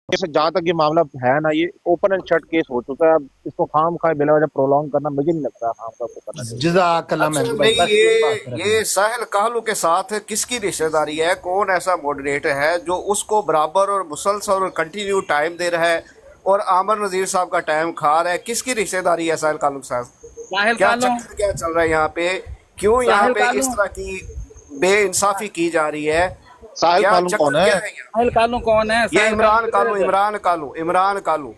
जहाँ तक ये मामला है ना, ये ओपन एंड शट केस हो चुका है। अब इसको खाम खा बेला वजह प्रोलॉन्ग करना मुझे नहीं लगता खाम खा को करना चाहिए। जज़ाकल्लाह अच्छा महंगू भाई, नहीं, बस यही बात पे रखना ये है। साहिल कालू के साथ किसकी रिश्तेदारी है? कौन ऐसा मॉडरेटर है जो उसको बराबर और मुसलसल और कंटिन्यू टाइम दे रहा है और आमर नजीर साहब का टाइम खा रहा है? किसकी रिश्तेदारी है साहिल कालू के साथ? साहिल क्या कालू, चक्कर क्या चल रहा है यहाँ पे? क्यों यहाँ साहिल पे कालू, इस तरह की बेइंसाफी की जा रही है? साहिल क्या कालू कौन चक्कर है? क्या है यहाँ? साहिल कालू कौन है? ये साहिल इमरान कालू, किधर है? इमरान कालू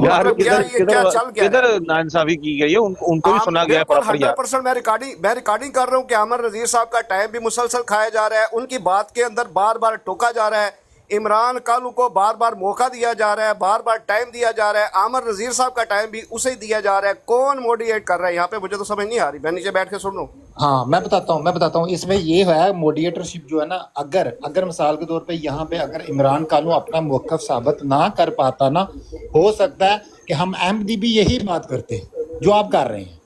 यार मतलब क्या किधर ये क्या किधर चल गया है? किधर नाइंसाफी की गई है? उनको भी आप सुना गया है बिल्कुल प्रॉपर यार। 100% मैं रिकॉर्डिंग कर रहा हूँ कि आमर नजीर साहब का टाइम भी मुसलसल खाया जा रहा है। उनकी बात के अंदर बार बार टोका जा रहा है। इमरान कालू को बार बार मौका दिया जा रहा है, बार बार टाइम दिया जा रहा है। आमर नजीर साहब का टाइम भी उसे ही दिया जा रहा है। कौन मोडिएट कर रहा है यहाँ पे? मुझे तो समझ नहीं आ रही। मैं नीचे बैठ के सुन रहा हूँ। हाँ, मैं बताता हूँ इसमें ये है मोडिएटरशिप जो है ना, अगर मिसाल के तौर पे यहाँ पे अगर इमरान कालू अपना मौक़िफ़ साबित ना कर पाता ना, हो सकता है कि हम अहमदी भी यही बात करते हैं जो आप कर रहे हैं,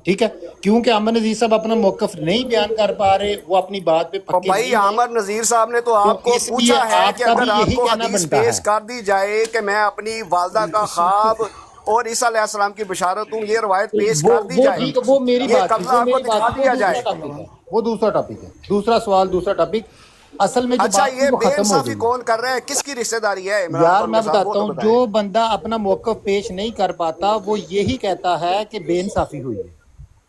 ठीक है? क्योंकि आमर नज़ीर साहब अपना मौक़िफ़ नहीं बयान कर पा रहे, वो अपनी बात पे और पक्के भाई नहीं है, आमर नजीर साहब ने तो आपको इसलिए पूछा है कि आपका भी अगर यही आपको कहना हदीस बनता पेश है। कर दी जाए कि मैं अपनी वालदा का ख्वाब और ईसा अलैहिस्सलाम की बशारत हूँ, ये रवायत पेश कर दी जाए, ठीक है, वो मेरी ये बात थी, कब्जा वो आपको मेरी दिखा बात थी, दिया जाए। वो दूसरा टॉपिक है, दूसरा सवाल, दूसरा टॉपिक। असल में जो अच्छा, बात थी ये वो खत्म हो बेइंसाफी गई। कौन कर रहा है? किसकी रिश्तेदारी है इमरान यार कालू मैं के साथ? वो बताता तो हूँ, बताएं। जो बंदा अपना मौक़िफ़ पेश नहीं कर पाता वो यही कहता है कि बेइंसाफी हुई है।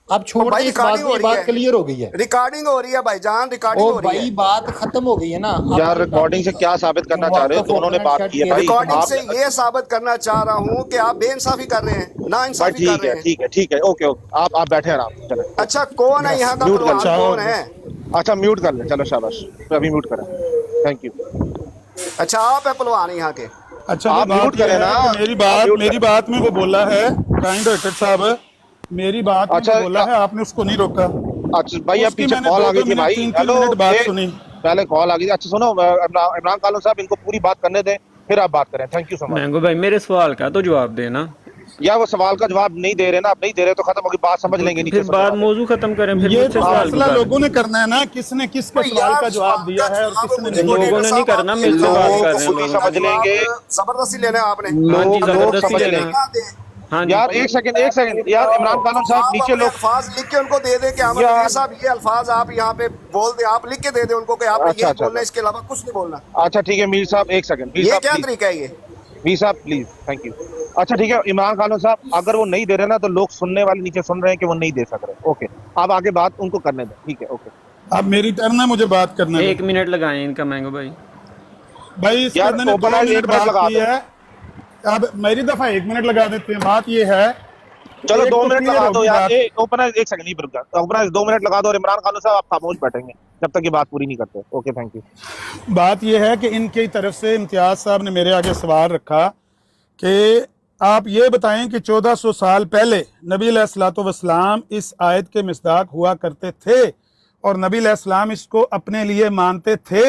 अब तो छोड़ भाई दे इस बात रिकॉर्डिंग को, हो ये रही बात है, क्लियर हो गई है। रिकॉर्डिंग हो रही है भाईजान, रिकॉर्डिंग ओ हो रही है। भाई, बात खत्म हो गई है ना। अब यार जो रिकॉर्डिंग से टॉपिक क्या साबित करना चाह रहे हो? मौक़िफ़ दोनों ने ओपन एंड बात शट की है भाई। केस में रिकॉर्डिंग आप से ये साबित करना चाह रहा हूँ कि आप बेइंसाफी कर रहे हैं, ना भाई इंसाफी कर रहे हैं। ठीक है, ओके ओके, आप बैठे आराम से, चले अच्छा, कौन है बस यहाँ का म्यूट कर पहलवान? ले। कौन है? अच्छा म्यूट कर ले, चलो शाबाश, तो अभी म्यूट करें। Thank you. अच्छा, आप है पहलवान यहाँ के? अच्छा, आप बात म्यूट यह करें ना, है कि आप म्यूट मेरी करें। बात में वो बोला है, काइंड हार्टेड साहब, मेरी बात में वो बोला अच्छा है, आपने उसको नहीं रोका। अच्छा भाई, अब उसकी पीछे मैंने कॉल दो आ गई दो थी मिनट भाई। तीन तीन हेलो, मिनट बात ये सुनी। पहले कॉल आ गई थी। अच्छा सुनो, इमरान कालू साहब, इनको पूरी बात करने दें, फिर आप बात करें। Thank you so much. Mango भाई, मेरे सवाल का तो जवाब देना। या वो सवाल का जवाब नहीं दे रहे ना, आप नहीं दे रहे तो खत्म होगी बात, समझ लेंगे फिर नीचे सुनने बात वाले। मौजू खत्म करें, फिर ये मुझसे तो सवाल क्यों फैसला कर लोगों रहे ने करना है ना, किसने किसके तो सवाल यार का जवाब दिया है और किसने मुझे नहीं लोगों दिया। ने मॉडरेटर नहीं साहब, करना, आप ये मेरे से बात बताएं कर लोग कि रहे हैं खुद ही लोगों सवाल का ने। समझ लेंगे। जवाब जबरदस्ती लेना है आपने? हाँ जी, लोग जबरदस्ती समझ लेना। लेंगे। क्या दे? हाँ जी। यार एक सेकंड यार, इमरान कालू तो साहब आप नीचे अपने लोग। अल्फाज लिख के उनको दे दें कि अमर नजीर यार साहब ये अल्फाज आप यहाँ पे बोल दें, आप लिख के दे दें उनको कि आपने अच्छा यही अच्छा बोलना है, अच्छा इसके अलावा कुछ नहीं बोलना। अच्छा ठीक है मीर साहब, एक सेकंड मीर ये साहब क्या प्लीज। तरीका है ये? मीर साहब प्लीज, थैंक यू। अच्छा ठीक है इमरान कालू साहब, अगर वो नहीं दे रहे ना तो लोग सुनने वाले नीचे सुन रहे हैं कि वो नहीं दे सक रहे। ओके, आप आगे बात उनको करने दें, ठीक है? ओके अब मेरी टर्न है, मुझे बात करने दो। 1 मिनट लगाएं इनका मैंगो भाई। भाई इस यार, बंदे ने 2 ओपनाइज 1 मिनट मिनट बात लगा की दो। है। अब मेरी दफा 1 मिनट लगा देते हैं। बात ये है, चलो एक 2 तो मिनट क्लियर लगा दो होगी यार। बात। ओपनाइज 1 सेकंड, नहीं रुक जा। ओपनाइज 2 मिनट लगा दो और इमरान कालू साहब आप खामोश बैठेंगे जब तक ये बात पूरी नहीं करते। Okay thank you. बात यह है कि इनकी तरफ से इम्तियाज साहब ने मेरे आगे सवाल रखा कि आप ये बताएं कि 1400 साल पहले नबी अलैहिस्सलाम इस आयत के मिस्दाक हुआ करते थे और नबी अलैहिस्सलाम इसको अपने लिए मानते थे।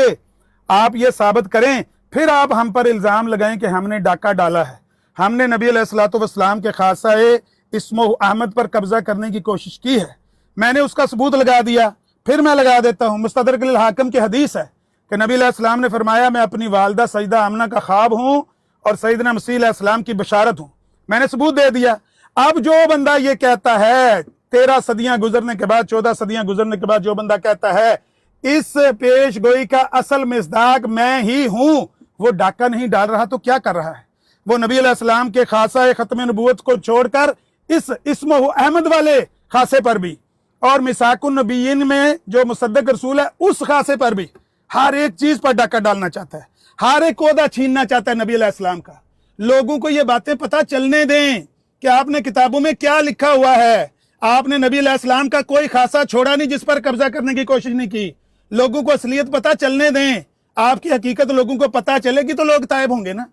आप ये साबित करें, फिर आप हम पर इल्ज़ाम लगाएं कि हमने डाका डाला है, हमने नबी अलैहिस्सलाम के खासाए इस्मो अहमद पर कब्जा करने की कोशिश की है। मैंने उसका सबूत लगा दिया, फिर मैं लगा देता हूँ। मुस्तदरक अल हाकिम की हदीस है कि नबी अलैहिस्सलाम ने फरमाया, मैं अपनी वालदा सईदा आमना का ख्वाब हूँ और सैयदना मसीह अलैहिस्सलाम की बशारत हूँ। मैंने सबूत दे दिया। अब जो बंदा ये कहता है 13 सदियां गुजरने के बाद, 14 सदियां गुजरने के बाद, जो बंदा कहता है इस पेश गोई का असल मिस्दाक मैं ही हूं, वो डाका नहीं डाल रहा तो क्या कर रहा है? वो नबी अलैहिस्सलाम के खासा खत्म नबूवत को छोड़कर इस इस्मो अहमद वाले खासे पर भी और मिसाकुन नबीयीन में जो मुसद्दक रसूल है उस खासे पर भी हर एक चीज पर डाका डालना चाहता है, हर एक ओहदा छीनना चाहता है नबी अलैहिस्सलाम का। लोगों को ये बातें पता चलने दें कि आपने किताबों में क्या लिखा हुआ है। आपने नबी अलैहिस्सलाम का कोई खासा छोड़ा नहीं जिस पर कब्जा करने की कोशिश नहीं की। लोगों को असलियत पता चलने दें, आपकी हकीकत लोगों को पता चलेगी तो लोग तायब होंगे ना।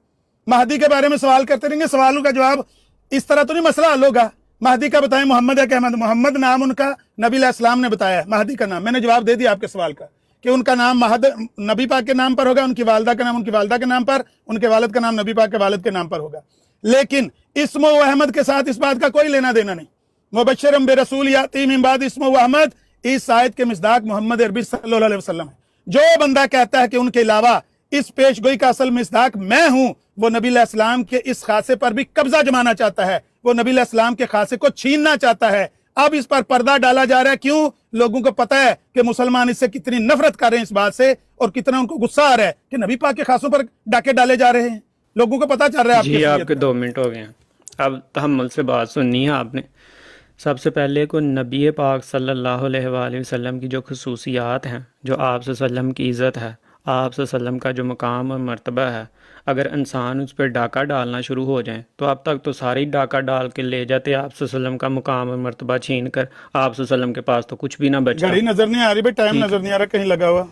महदी के बारे में सवाल करते रहेंगे, सवालों का जवाब इस तरह तो नहीं मसला हल होगा। महदी का बताएं, मोहम्मद है कि अहमद? मोहम्मद नाम उनका नबी अलैहिस्सलाम ने बताया, महदी का नाम। मैंने जवाब दे दिया आपके सवाल का कि उनका नाम महद नबी पाक के नाम पर होगा, उनकी वालदा का नाम उनकी वालदा के नाम पर, उनके वालिद का नाम नबी पाक के वालिद के नाम पर होगा। लेकिन इस्मो अहमद के साथ इस बात का कोई लेना देना नहीं। मुबश्शिरम बिरसूल याती मिन बाद इस्मो अहमद, इस आयत के मिस्दाक मोहम्मद अरबी सल्लल्लाहु अलैहि वसल्लम है। जो बंदा कहता है कि उनके अलावा इस पेशगोई का असल मिसदाक मैं हूं। वो नबी अलैहिस्सलाम के इस खासे पर भी कब्जा जमाना चाहता है, वो नबी अलैहिस्सलाम के खासे को छीनना चाहता है। अब इस पर पर्दा डाला जा रहा है, क्यों? लोगों को पता है कि मुसलमान इससे कितनी नफरत कर रहे हैं इस बात से, और कितना उनको गुस्सा आ रहा है कि नबी पाक के खासों पर डाके डाले जा रहे हैं। लोगों को पता चल रहा है जी, आपके आपके 2 मिनट हो गए हैं। अब तहम्मुल से बात सुननी है आपने। सबसे पहले को नबी पाक सल्लल्लाहु अलैहि वसल्लम की जो खसूसियात हैं, जो आप सल्लम की इज़्ज़त है, आप सल्लम का जो मकाम और मर्तबा है, अगर इंसान उस पर डाका डालना शुरू हो जाए तो अब तक तो सारे ही डाका डाल के ले जाते, आप सल्लम का मकाम और मर्तबा छीन कर आप सल्लम के पास तो कुछ भी ना बचा। घड़ी नजर नहीं आ रही भाई, टाइम नजर नहीं आ रहा कहीं लगा हुआ।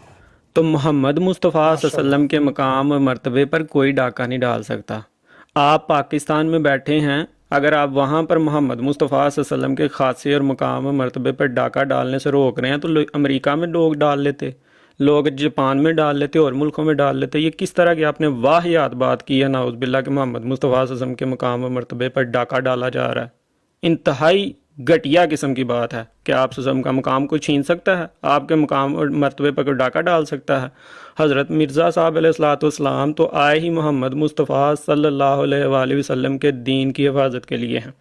तो मोहम्मद मुस्तफ़ा सल्लम के मकाम और मर्तबे पर कोई डाका नहीं डाल सकता। आप पाकिस्तान में बैठे हैं, अगर आप वहाँ पर मोहम्मद मुस्तफ़ा सल्लम के खासे और मकाम और मर्तबे पर डाका डालने से रोक रहे हैं तो अमेरिका में लोग डाल लेते, लोग जापान में डाल लेते और मुल्कों में डाल लेते। ये किस तरह की आपने वाहियात बात की है नाउज़ बिल्लाह कि मोहम्मद मुस्तफ़ा सल्लम के मकाम और मर्तबे पर डाका डाला जा रहा है। इंतहाई घटिया किस्म की बात है कि आप सल्लम का मकाम कोई छीन सकता है, आपके मकाम और मर्तबे पर कोई डाका डाल सकता है। हज़रत मिर्ज़ा साहब अलैहिस्सलाम तो आए ही मोहम्मद मुस्तफ़ा सल्लल्लाहु अलैहि वसल्लम के दीन की हिफाजत के लिए हैं।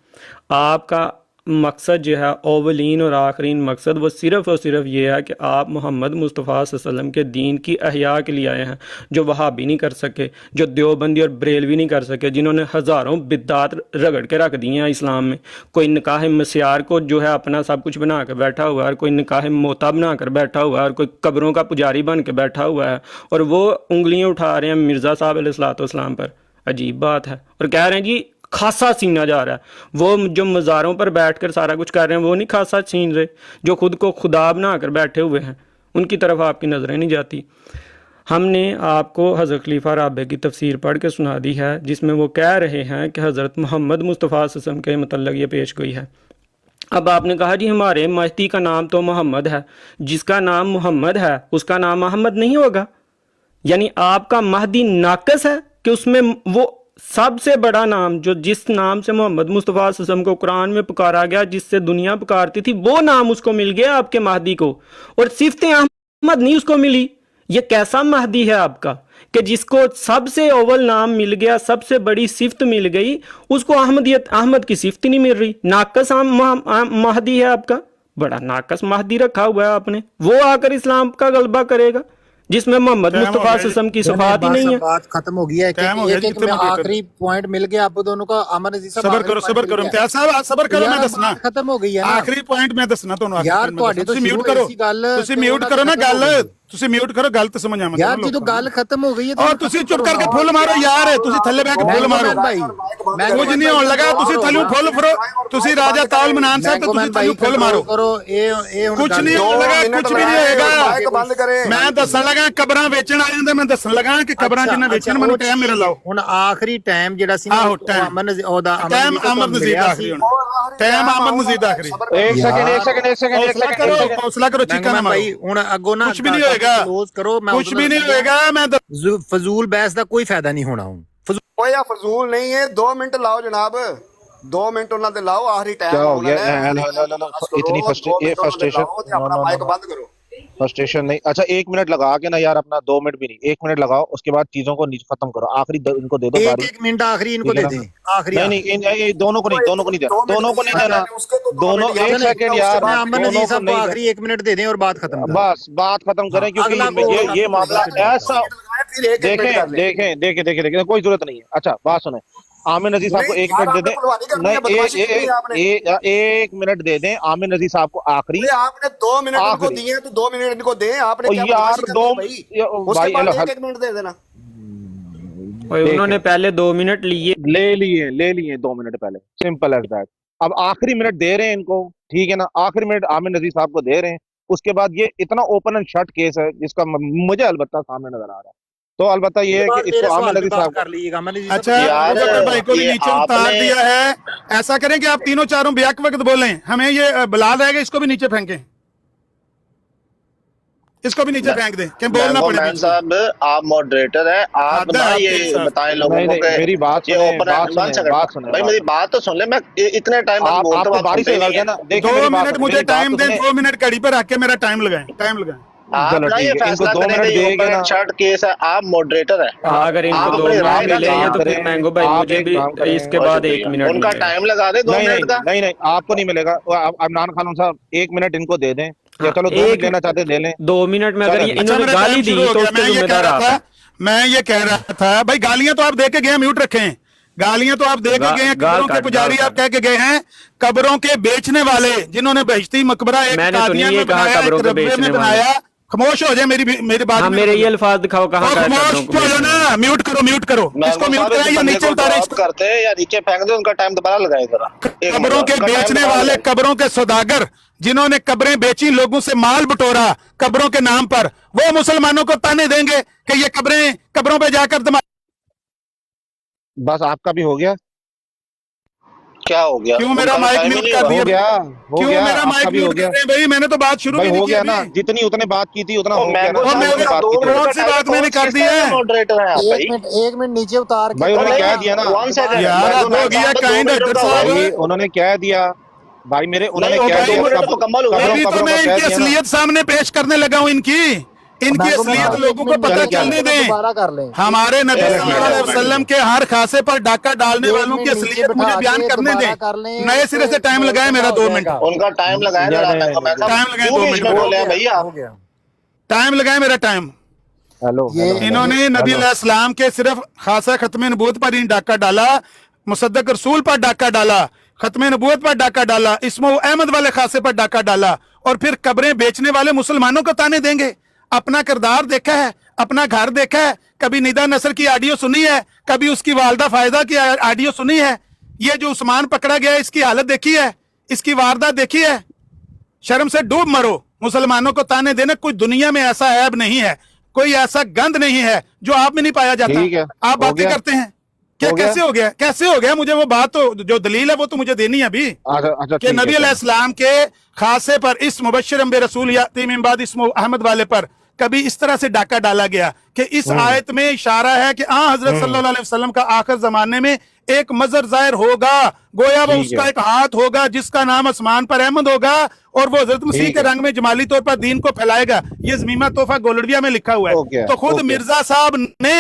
आपका मकसद जो है, अव्वलीन और आखरीन मकसद, वो सिर्फ़ और सिर्फ ये है कि आप मोहम्मद मुस्तफ़ा सल्लम के दीन की अहया के लिए आए हैं, जो वहाबी नहीं कर सके, जो देवबंदी और बरेलवी नहीं कर सके, जिन्होंने हज़ारों बिद्दात रगड़ के रख दी हैं इस्लाम में। कोई निकाह मस्यार को जो है अपना सब कुछ बना कर बैठा हुआ है, और कोई निकाह मोता बना कर बैठा हुआ है, और कोई कब्रों का पुजारी बन के बैठा हुआ है, और वो उंगलियाँ उठा रहे हैं मिर्ज़ा साहब अलैहिस्सलाम पर। अजीब बात है। और कह रहे हैं जी खासा छीना जा रहा है। वो जो मज़ारों पर बैठकर सारा कुछ कर रहे हैं वो नहीं खासा छीन रहे, जो खुद को खुदा बना कर बैठे हुए हैं उनकी तरफ आपकी नज़रें नहीं जाती। हमने आपको हज़रत खलीफा राबे की तफसीर पढ़ के सुना दी है, जिसमें वो कह रहे हैं कि हज़रत मोहम्मद मुस्तफ़ा सल्लम के मतलब ये पेश गोई है। अब आपने कहा जी हमारे महदी का नाम तो मोहम्मद है, जिसका नाम मोहम्मद है उसका नाम अहमद नहीं होगा? यानी आपका महदी नाकस है कि उसमें वो सबसे बड़ा नाम जो जिस नाम से मोहम्मद मुस्तफ़ा सल्लम को कुरान में पुकारा गया, जिससे दुनिया पुकारती थी, वो नाम उसको मिल गया आपके महदी को, और सिफ़्ते अहमद नहीं उसको मिली। ये कैसा महदी है आपका कि जिसको सबसे अव्वल नाम मिल गया, सबसे बड़ी सिफ्त मिल गई, उसको अहमद की सिफ्त नहीं मिल रही। नाकस महदी है आपका, बड़ा नाकस महदी रखा हुआ है आपने। वो आकर इस्लाम का गलबा करेगा जिसमें मोहम्मद मुस्तफ़ा सल्लम की सफात ही नहीं है। बात खत्म हो गई है कि एक में आखिरी पॉइंट मिल गया आप दोनों का। अमर अजीज साहब सबर करो इम्तियाज साहब, सबर करो, मैं दसना खत्म हो गई है ना। आखिरी पॉइंट मैं दसना ਤੁਹਾਨੂੰ यार ਤੁਹਾਡੇ ਤੋਂ म्यूट करो, ਤੁਸੀਂ म्यूट करो ना गल, ਤੁਸੀਂ म्यूट करो गल तो समझ आवे यार ਜਦੋਂ ਗੱਲ ਖਤਮ ਹੋ ਗਈ ਹੈ और ਤੁਸੀਂ चुप करके फुल मारो यार, ਤੁਸੀਂ ਥੱਲੇ ਬਹਿ ਕੇ ਫੁੱਲ ਮਾਰੋ ਕੁਝ ਨਹੀਂ ਹੋਣ ਲੱਗਾ। ਤੁਸੀਂ ਥੱਲੇ ਫੁੱਲ ਫਰੋ, ਤੁਸੀਂ ਰਾਜਾ ਤਾਲ ਮਨਾਨ ਸਾਹਿਬ ਤੇ ਤੁਸੀਂ ਥੱਲੇ ਫੁੱਲ ਮਾਰੋ, ਕੁਝ ਨਹੀਂ ਹੋਣ ਲੱਗਾ, ਕੁਝ ਵੀ ਨਹੀਂ ਹੋਏਗਾ। ਮੈਂ ਦੱਸਣ ਲੱਗਾ ਕਬਰਾਂ ਵੇਚਣ ਆ ਜਾਂਦੇ, ਮੈਂ ਦੱਸਣ ਲੱਗਾ ਕਿ ਕਬਰਾਂ ਜਿੰਨੇ ਵੇਚਣ ਮੈਨੂੰ ਟਾਈਮ ਮੇਰਾ ਲਾਓ। ਹੁਣ ਆਖਰੀ ਟਾਈਮ ਜਿਹੜਾ ਸੀ ਨਾ ਅਮਨ ਉਹਦਾ ਟਾਈਮ ਅਮਰ ਨਜ਼ੀਰ ਆਖਰੀ, ਹੁਣ ਟਾਈਮ ਅਮਰ ਨਜ਼ੀਰ ਆਖਰੀ। एक सेकंड हौसला करो, चीका ना भाई ਹੁਣ ਅੱਗੋਂ ਨਾ कुछ भी नहीं होएगा, क्लोज करो। मैं कुछ भी नहीं होएगा। मैं फजूल बहस का कोई फायदा नहीं होना। ਓਏ ਆ ਫਜ਼ੂਲ ਨਹੀਂ ਹੈ। 2 ਮਿੰਟ ਲਾਓ ਜਨਾਬ, 2 ਮਿੰਟ ਉਹਨਾਂ ਦੇ ਲਾਓ। ਆਖਰੀ ਟਾਈਮ क्या हो गया? इतनी फ्रस्ट्रेशन, अपना माइक बंद करो। फ्रस्ट्रेशन नहीं। अच्छा 1 मिनट लगा के ना यार, अपना 2 मिनट भी नहीं, 1 मिनट लगाओ, उसके बाद चीजों को खत्म करो। आखिरी इनको दे दो बारी, 1 मिनट आखिरी इनको दे दें। आखिरी नहीं, दोनों को नहीं देना, दोनों को नहीं देना, दोनों 1 सेकंड यार, अमन अजीज साहब को आखिरी 1 मिनट दे दें और बात खत्म। बस बात खत्म करें, क्योंकि ये मामला ऐसा देखें कोई जरूरत नहीं है। अच्छा बात सुने, आमिर नजीर साहब को 1 मिनट दे दें, नहीं 1 मिनट दे दें आमिर नजीर साहब को आखिरी। आपने 2 मिनट इनको दिए तो 2 मिनट इनको दें। आपने क्या यार 2 उसके बाद 1 मिनट दे देना। उन्होंने पहले 2 मिनट ले लिए 2 मिनट पहले, सिंपल एज दैट। अब आखिरी मिनट दे रहे हैं इनको, ठीक है ना, आखिरी मिनट आमिर नजीर साहब को दे रहे हैं। उसके बाद ये इतना ओपन एंड शट केस है जिसका मुझे अलबत्ता सामने नजर आ रहा है। तो अलबत्ता ये है कि इसको आमिर नजीर साहब कर लीजिएगा। अच्छा अबूबकर भाई को भी नीचे उतार दिया है। ऐसा करें कि आप तीनों चारों बेहक वक्त बोलें, हमें ये बिलाल रहेगा, इसको भी नीचे फेंकें, इसको भी नीचे फेंक दें कि बोलना पड़े। साहब आप मॉडरेटर हैं, आप बताएं लोगों को। मेरी बात सुने भाई, मेरी बात तो सुन ले। मैं इतने टाइम आप बारी से लग गया ना। 2 मिनट मुझे टाइम दें, 2 मिनट घड़ी पर रख के मेरा टाइम लगाएं। आप चलो ना ठीक ये है, इनको फैसला 2 करें मिनट कि ये दिएगा ओपन ना। एंड शट केस है, आप मॉडरेटर हैं, अगर इनको आप 2 अपनी मिनट राय का मिले काम हैं तो फिर करें। मैंगो भाई आप मुझे एक भी काम करें। इसके बहुत बाद 1 शुक्रिया, मिनट उनका मिलेगा। टाइम लगा दे 2 नहीं मिनट का। नहीं, आपको नहीं मिलेगा। इमरान खान साहब 1 मिनट इनको दे दें, या हाँ, चलो 2 मिनट लेना चाहते ले लें। 2 मिनट में अगर चलें। ये अच्छा इन्होंने मेरा गाली टाइम दी शुरू हो तो गया। उसके मैं ये कह जिम्मेदार रहा आप था हैं। मैं ये कह रहा था भाई गालियां तो आप दे के गए हैं, म्यूट रखें। गालियां तो आप दे के गए हैं, गाल कब्रों के काट, पुजारी गाल आप कह के गए हैं, कब्रों के बेचने वाले जिन्होंने बहिश्ती मकबरा एक मैंने तो नहीं कादियान ये में कहा बनाया, एक कब्रों के रब्बे बेचने में वाले। बनाया। खामोश हो जाए, मेरी बात हाँ में मेरे दखल ये दे। अल्फाज दिखाओ कहाँ ओ, कहा खामोश कब्रों को हो जाओ बेचने वाले। ना, म्यूट करो इसको मैंगो म्यूट साहब इस कराइए, बंदे नीचे को उतारे ड्रॉप इसको। करते हैं या नीचे फेंक दे, उनका टाइम दोबारा लगाए जरा। एक मिनट, कब्रों के उनका टाइम बेचने दोबारा वाले, लगाए। कब्रों के सौदागर जिन्होंने कब्रें बेची, लोगों से माल बटोरा कब्रों के नाम पर, वो मुसलमानों को ताने देंगे कि ये कब्रों पे जाकर बस आपका भी हो गया। क्या हो गया, क्यों मेरा उनका तो माइक टाइम ही म्यूट नहीं कर हुआ। दिया? हो क्यों गया, मेरा आपका माइक भी हो म्यूट कर गया। रहे हैं भाई? मैंने तो बात शुरू भाई भी नहीं हो की गया ना, अभी। जितनी उतने बात की थी उतना ओ हो गया ना, मैंगो और साहब मैं जितनी उनका बात 2 की थी। मिनट कौन का सी टाइम, बात मैंने कर दी है? मॉडरेटर हैं आप भाई। एक मिनट नीचे उतार के भाई उन्होंने करो कह ना। दिया ना। 1 सेकंड, यार मैंगो हद हो गया, साहब 2 काइंड मिनट हेडर का हुआ ही साहब। नहीं। भाई उन्होंने कह दिया, भाई मेरे उन्होंने नहीं, कह उनके दिया 2 मिनट तो मुकम्मल हुए। अभी तो कब्रों मैं का कह इनकी दिया ना। असलियत सामने पेश करने लगा हूं। इनकी मैंगो असलियत साहब, लोगों को एक पता मिनट क्या चलने इसको दें। दोबारा कर लें। हमारे नबी चलो सल्लल्लाहु ठीक है, अलैहि वसल्लम के हर खासे पर डाका डालने एक वालों की मिनट नीचे असलियत मुझे बिठा बयान के करने दोबारा दें। कर लें, नए सिरे से टाइम लगाए मेरा 2 मिनट। उनका टाइम लगाए जरा, मैंगो मैन साहब टाइम लगाए क्यों 2 बीच मिनट में का। बोले हैं भैया आप? हो गया। टाइम लगाए मेरा टाइम। हेलो ये इन्होंने नबी अलैहिस्सलाम के सिर्फ खासा खत्म नबूवत पर ही डाका डाला, मुसद्दक रसूल पर डाका डाला, खत्म नबूवत पर डाका डाला, इस्मो अहमद वाले खासे पर डाका डाला, और फिर कब्रें बेचने वाले मुसलमानों को ताने देंगे। अपना किरदार देखा है, अपना घर देखा है, कभी निदा नसर की ऑडियो सुनी है, कभी उसकी वालदा फायदा की ऑडियो सुनी है? ये जो उस्मान पकड़ा गया इसकी हालत देखी है, इसकी वारदात देखी है? शर्म से डूब मरो। मुसलमानों को ताने देना कोई दुनिया में ऐसा ऐब नहीं है, कोई ऐसा गंद नहीं है जो आप में नहीं पाया जाता। ठीक है, आप हो बातें गया। करते हैं क्या? हो गया। कैसे हो गया? मुझे वो बात तो जो दलील है वो तो मुझे देनी है अभी अच्छा कि ठीक नबी है, अलैहिस्सलाम के खासे पर इस मुबश्शिर बे रसूल याती मिन बाद इस्मो अहमद वाले पर कभी इस तरह से डाका डाला गया कि इस आयत में इशारा है कि हजरत सल्लल्लाहु अलैहि वसल्लम का आखिर जमाने में एक मजर जाहिर होगा, गोया वो ठीक उसका है। एक हाथ होगा जिसका नाम आसमान पर अहमद होगा, और वो हजरत मसीह ठीक के है। रंग में जमाली तौर पर दीन को फैलाएगा। ये ज़मीमा तोहफा गोलड़िया में लिखा हुआ ओके, है। तो खुद ओके। मिर्जा साहब ने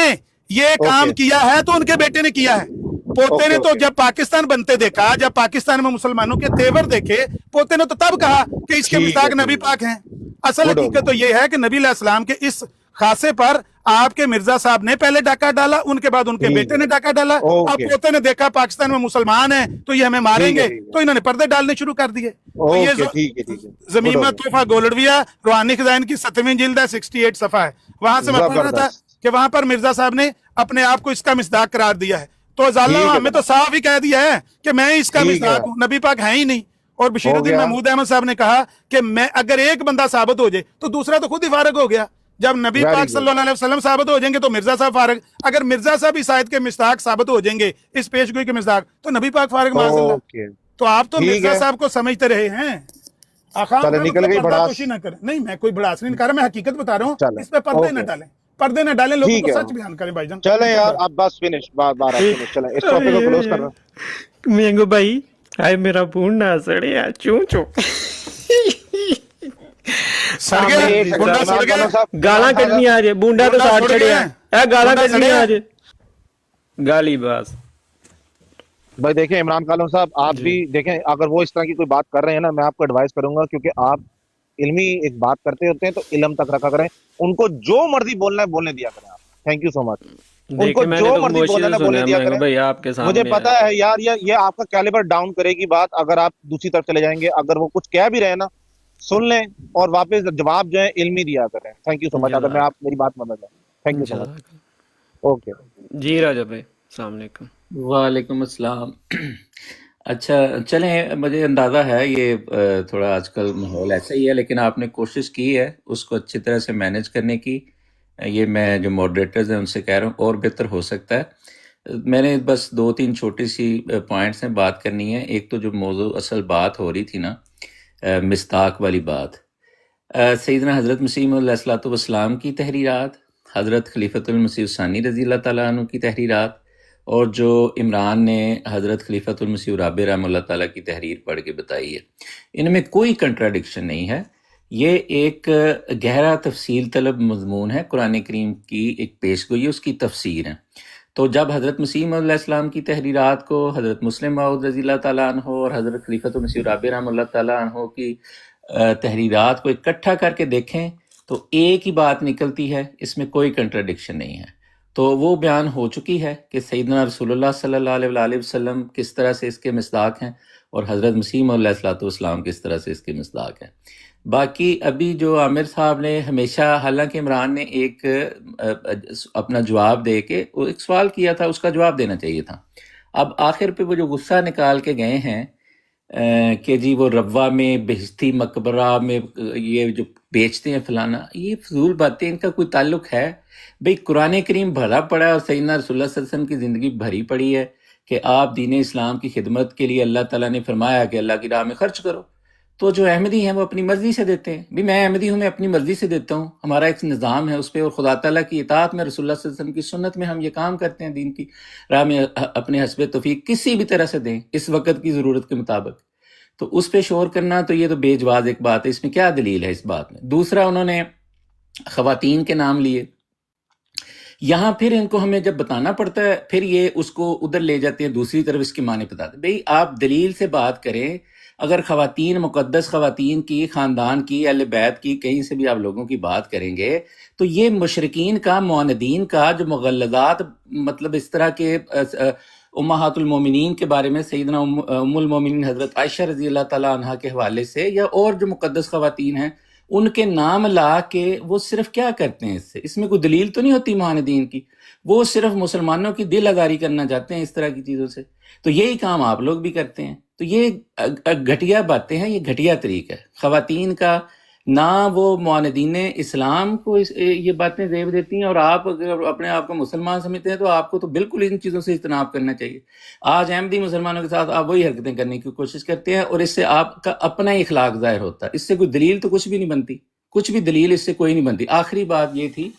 ये काम ओके। किया है तो उनके बेटे ने किया है। पोते ने तो ओके। जब पाकिस्तान बनते देखा, जब पाकिस्तान में मुसलमानों के तेवर देखे, पोते ने तो तब कहा कि इसके ठीक है, मिसाक ठीक नबी है। पाक हैं। असल गुड हो हकीकत तो ये है कि नबी अलैहिस्सलाम के इस खासे पर आपके मिर्जा साहब ने पहले डाका डाला, उनके बाद उनके ठीक बेटे है। ने डाका डाला। अब ओके। पोते ने देखा पाकिस्तान में मुसलमान हैं तो ये हमें मारेंगे, ठीक है। तो इन्होंने पर्दे डालने शुरू कर दिए। तो ये ओके, ठीक है, ठीक है। ज़मीमा गुड हो तोहफा गोलड़विया रूहानी खजाइन की 7वीं जिल्द है, 68 सफा है। वहां से मैं पढ़ रहा था जबरदस्त। कि वहां पर मिर्जा साहब ने अपने आप को इसका मिसदाक करार दिया है। तो जाला ठीक है हमें तो साफ ही कह दिया है कि मैं इसका ठीक मिसदाक है। हूं, नबी पाक है ही नहीं। और बशीरुद्दीन गया। महमूद अहमद साहब ने कहा कि मैं अगर एक बंदा साबित हो जाए तो दूसरा तो खुद ही फारग हो गया। जब नबी Very पाक good. सल्लल्लाहु अलैहि वसल्लम साबित हो जाएंगे तो मिर्जा साहब फारग। अगर मिर्जा साहब इस आयत के मिसदाक साबित हो जाएंगे, इस पेशगोई के मिसदाक, तो नबी पाक फारग माज़अल्लाह। ओके, तो आप तो ठीक मिर्जा है। साहब को समझते रहे हैं। आखाम चले, का निकल मतलब गई भड़ास। पर्दापोशी ना करें। नहीं, मैं कोई भड़ास नहीं कर रहा, मैं हकीकत बता रहा हूँ। चले, इस पे पर्दे न ओके। डालें, पर्दे न डालें, लोगों ठीक को है। सच बयान करें भाईजान। चले यार, अब बस फिनिश, बात फिनिश। चले इस टॉपिक को क्लोज कर रहा हूं। मैंगो भाई आए मेरा बूढ़ा सड़े यार चू चू सड़ गया, एक बुंडा सेकंड, सड़ गया। इमरान साहब, गाला कटनी आ रही बूंडा तो बुंडा साठ सड़ चढ़े गया। है गाला बुंडा कटनी सड़ आ गया। रही गाली बस। भाई देखें इमरान खान साहब, आप भी देखें, अगर वो इस तरह की कोई बात कर रहे हैं ना, मैं आपको एडवाइस करूंगा, क्योंकि आप इल्मी एक बात करते होते हैं तो इल्म तक रखा करें। उनको जो मर्जी बोलना है बोलने दिया करें आप। Thank you so much. उनको देखिए मैंने जो तो मर्जी खामोशी बोलना से है बोलने सुना दिया मैंगो करें। भाई आपके सामने मुझे पता है यार, ये आपका कैलिबर डाउन करेगी बात अगर आप दूसरी तरफ चले जाएंगे। अगर वो कुछ कह भी रहे ना, सुन लें और वापस जवाब जो है इल्मी दिया करें। Thank you so much. अगर मैं आप मेरी बात समझ जाए, thank you so much. Okay ji Raja भाई अस्सलाम वालेकुम। वालेकुम अस्सलाम। अच्छा चलें, मुझे अंदाज़ा है ये थोड़ा आजकल माहौल ऐसा ही है, लेकिन आपने कोशिश की है उसको अच्छी तरह से मैनेज करने की। ये मैं जो मॉडरेटर्स हैं उनसे कह रहा हूँ और बेहतर हो सकता है। मैंने बस 2-3 छोटी सी पॉइंट्स हैं बात करनी है। एक तो जो मौजू असल बात हो रही थी ना, मिस्ताक वाली बात, सैयदना हज़रत मसीह अलैहिस्सलाम की तहरीरात, हज़रत खलीफतुल मसीह सानी रज़ी अल्लाह ताला अन्हु की तहरीरात, और जो इमरान ने हज़रत खलीफतुल मसीह राबे रहमतुल्लाह ताला की तहरीर पढ़ के बताई है, इनमें कोई कंट्राडिक्शन नहीं है। یہ ایک گہرا تفصیل طلب مضمون ہے، قرآن کریم کی ایک پیشگوئی، اس کی تفسیر ہے۔ تو جب حضرت مسیح موعود علیہ السلام کی تحریرات کو حضرت مسلم موعود رضی اللہ تعالیٰ عنہ اور حضرت خلیفۃ المسیح رابع رحمہ اللہ تعالیٰ عنہ کی تحریرات کو اکٹھا کر کے دیکھیں تو ایک ہی بات نکلتی ہے، اس میں کوئی کنٹراڈکشن نہیں ہے۔ تو وہ بیان ہو چکی ہے کہ سیدنا رسول اللہ صلی اللہ علیہ وآلہ وسلم کس طرح سے اس کے مصداق ہیں، اور حضرت مسیح موعود علیہ السلام کس طرح سے اس کے مصداق ہیں۔ باقی ابھی جو عامر صاحب نے ہمیشہ، حالانکہ عمران نے ایک اپنا جواب دے کے ایک سوال کیا تھا، اس کا جواب دینا چاہیے تھا۔ اب آخر پہ وہ جو غصہ نکال کے گئے ہیں کہ جی وہ ربوہ میں بہشتی مقبرہ میں یہ جو بیچتے ہیں فلانا، یہ فضول باتیں، ان کا کوئی تعلق ہے؟ بھئی قرآن کریم بھرا پڑا ہے اور سیدنا رسول اللہ صلی اللہ علیہ وسلم کی زندگی بھری پڑی ہے کہ آپ دین اسلام کی خدمت کے لیے اللہ تعالیٰ نے فرمایا کہ اللہ کی راہ میں خرچ کرو۔ تو جو احمدی ہیں وہ اپنی مرضی سے دیتے ہیں، بھی میں احمدی ہوں، میں اپنی مرضی سے دیتا ہوں، ہمارا ایک نظام ہے اس پہ، اور خدا تعالیٰ کی اطاعت میں، رسول اللہ صلی اللہ علیہ وسلم کی سنت میں ہم یہ کام کرتے ہیں، دین کی راہ میں اپنے حسب توفیق کسی بھی طرح سے دیں اس وقت کی ضرورت کے مطابق۔ تو اس پہ شور کرنا تو یہ تو بے جواز ایک بات ہے، اس میں کیا دلیل ہے اس بات میں؟ دوسرا، انہوں نے خواتین کے نام لیے، یہاں پھر ان کو ہمیں جب بتانا پڑتا ہے پھر یہ اس کو ادھر لے جاتے ہیں، دوسری طرف اس کے معنی بتاتے ہیں۔ بھئی آپ دلیل سے بات کریں، اگر خواتین، مقدس خواتین کی، خاندان کی، اہل بیت کی، کہیں سے بھی آپ لوگوں کی بات کریں گے تو یہ مشرکین کا، معاندین کا جو مغلظات، مطلب اس طرح کے امہات المومنین کے بارے میں، سیدنا ام المومنین حضرت عائشہ رضی اللہ تعالیٰ عنہ کے حوالے سے، یا اور جو مقدس خواتین ہیں ان کے نام لا کے وہ صرف کیا کرتے ہیں؟ اس میں کوئی دلیل تو نہیں ہوتی معاندین کی، وہ صرف مسلمانوں کی دل آزاری کرنا چاہتے ہیں اس طرح کی چیزوں سے۔ تو یہی کام آپ لوگ بھی کرتے ہیں۔ تو یہ گھٹیا باتیں ہیں، یہ گھٹیا طریقہ ہے خواتین کا، نہ وہ معاندین اسلام کو یہ باتیں زیب دیتی ہیں، اور آپ اگر اپنے آپ کو مسلمان سمجھتے ہیں تو آپ کو تو بالکل ان چیزوں سے اجتناب کرنا چاہیے۔ آج احمدی مسلمانوں کے ساتھ آپ وہی حرکتیں کرنے کی کوشش کرتے ہیں، اور اس سے آپ کا اپنا ہی اخلاق ظاہر ہوتا ہے، اس سے کوئی دلیل تو کچھ بھی نہیں بنتی، کچھ بھی دلیل اس سے کوئی نہیں بنتی۔ آخری بات یہ تھی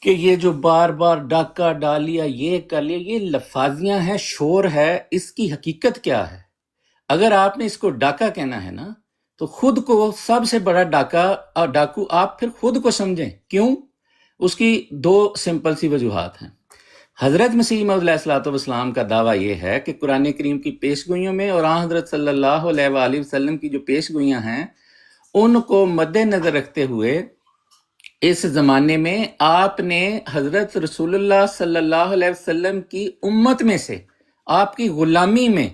کہ یہ جو بار بار ڈاکہ ڈال لیا، یہ کر لیا، یہ لفاظیاں ہیں، شور ہے، اس کی حقیقت کیا ہے؟ اگر آپ نے اس کو ڈاکہ کہنا ہے نا تو خود کو سب سے بڑا ڈاکو آپ پھر خود کو سمجھیں۔ کیوں؟ اس کی دو سمپل سی وجوہات ہیں۔ حضرت مسیح موعود علیہ السلام کا دعویٰ یہ ہے کہ قرآن کریم کی پیشگوئیوں میں اور آن حضرت صلی اللہ علیہ وآلہ وسلم کی جو پیشگوئیاں ہیں ان کو مد نظر رکھتے ہوئے اس زمانے میں آپ نے حضرت رسول اللہ صلی اللہ علیہ وسلم کی امت میں سے، آپ کی غلامی میں،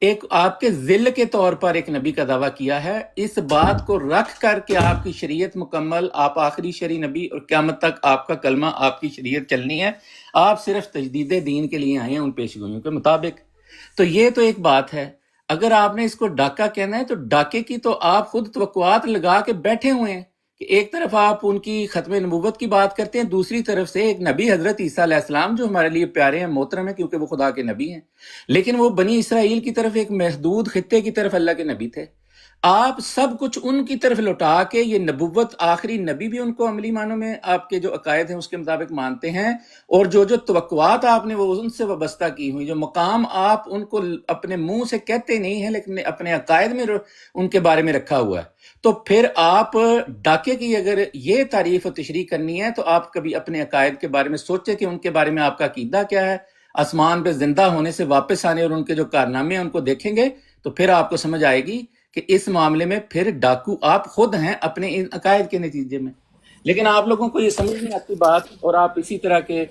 ایک آپ کے ذل کے طور پر ایک نبی کا دعویٰ کیا ہے۔ اس بات کو رکھ کر کہ آپ کی شریعت مکمل، آپ آخری شرعی نبی، اور قیامت تک آپ کا کلمہ، آپ کی شریعت چلنی ہے، آپ صرف تجدید دین کے لیے آئے ہیں ان پیشگوئیوں کے مطابق۔ تو یہ تو ایک بات ہے۔ اگر آپ نے اس کو ڈاکہ کہنا ہے تو ڈاکے کی تو آپ خود توقعات لگا کے بیٹھے ہوئے ہیں کہ ایک طرف آپ ان کی ختم نبوت کی بات کرتے ہیں، دوسری طرف سے ایک نبی حضرت عیسیٰ علیہ السلام جو ہمارے لیے پیارے ہیں، محترم ہیں، کیونکہ وہ خدا کے نبی ہیں، لیکن وہ بنی اسرائیل کی طرف، ایک محدود خطے کی طرف اللہ کے نبی تھے۔ آپ سب کچھ ان کی طرف لوٹا کے یہ نبوت، آخری نبی بھی ان کو عملی معنوں میں آپ کے جو عقائد ہیں اس کے مطابق مانتے ہیں، اور جو توقعات آپ نے وہ ان سے وابستہ کی ہوئی، جو مقام آپ ان کو اپنے منہ سے کہتے نہیں ہیں لیکن اپنے عقائد میں ان کے بارے میں رکھا ہوا ہے، تو پھر آپ ڈاکے کی اگر یہ تعریف و تشریح کرنی ہے تو آپ کبھی اپنے عقائد کے بارے میں سوچیں کہ ان کے بارے میں آپ کا عقیدہ کیا ہے۔ آسمان پہ زندہ ہونے سے واپس آنے اور ان کے جو کارنامے ہیں ان کو دیکھیں گے تو پھر آپ کو سمجھ آئے گی کہ اس معاملے میں پھر ڈاکو آپ خود ہیں اپنے ان عقائد کے نتیجے میں۔ لیکن آپ لوگوں کو یہ سمجھ نہیں آتی بات، اور آپ اسی طرح کے